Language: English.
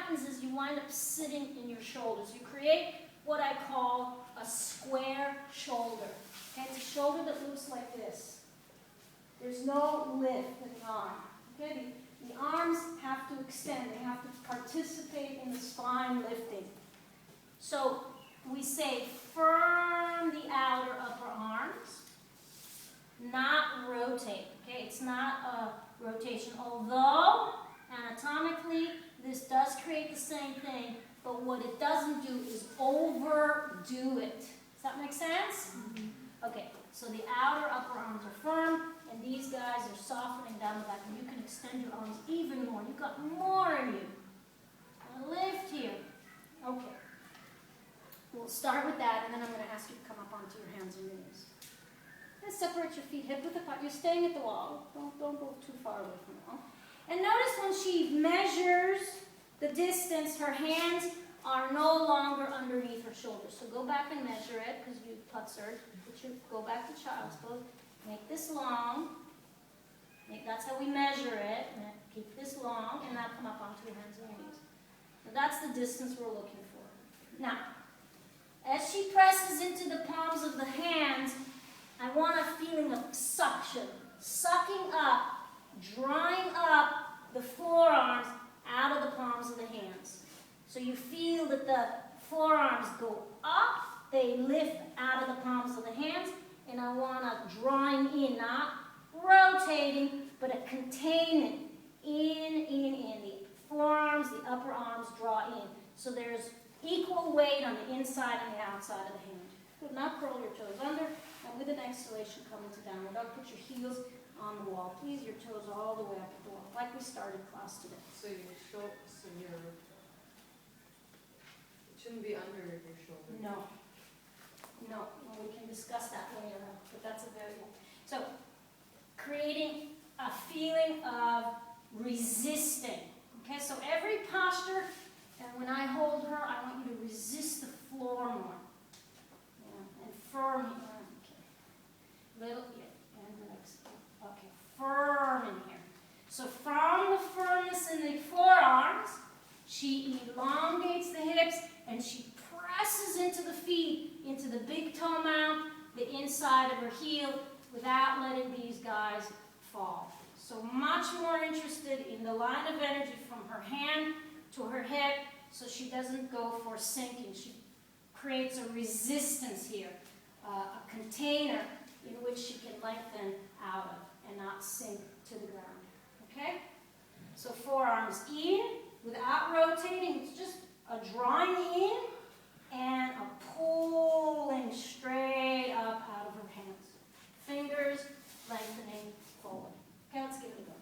happens is you wind up sitting in your shoulders. You create what I call a square shoulder. Okay, it's a shoulder that looks like this. There's no lift in the arm. Okay, the arms have to extend. They have to participate in the spine lifting. So we say firm the outer upper arms, not rotate. Okay, it's not a rotation. Although anatomically this does create the same thing, but what it doesn't do is overdo it. Does that make sense? Mm-hmm. Okay, so the outer upper arms are firm, and these guys are softening down the back, and you can extend your arms even more. You've got more in you. Now lift here. Okay. We'll start with that, and then I'm going to ask you to come up onto your hands and knees. And separate your feet hip width apart. You're staying at the wall. Don't go too far away from the wall. And notice when she measures the distance, her hands are no longer underneath her shoulders. So go back and measure it, because you putzered. Go back to child's pose. Make this long. That's how we measure it. And keep this long, and now come up onto your hands and your knees. Now that's the distance we're looking for. Now, as she presses into the palms of the hands, I want a feeling of suction. Sucking up, drawing up the forearms out of the palms of the hands. So you feel that the forearms go up, they lift out of the palms of the hands, and I want a drawing in, not rotating, but a containing. In. The forearms, the upper arms draw in. So there's equal weight on the inside and the outside of the hand. Good. Now curl your toes under, and with an exhalation, come into downward dog. Put your heels on the wall. Please, your toes all the way up at the wall, like we started class today. So it shouldn't be under your shoulder. No. No, we can discuss that later on, but that's a very good. So, creating a feeling of resisting. Okay, so every posture, and when I hold her, I want you to resist the floor more. Yeah, and firm. Okay. Little, yeah, and the next. Okay, firm in here. So from the firmness in the forearms, she elongates the hips, and she presses into the feet, into the big toe mount, the inside of her heel, without letting these guys fall. So much more interested in the line of energy from her hand to her hip, so she doesn't go for sinking. She creates a resistance here, a container in which she can lengthen out of and not sink to the ground. Okay? So forearms in, without rotating, it's just a drawing in and a pulling straight up out of her hands. Fingers lengthening forward. Okay, let's give it a go.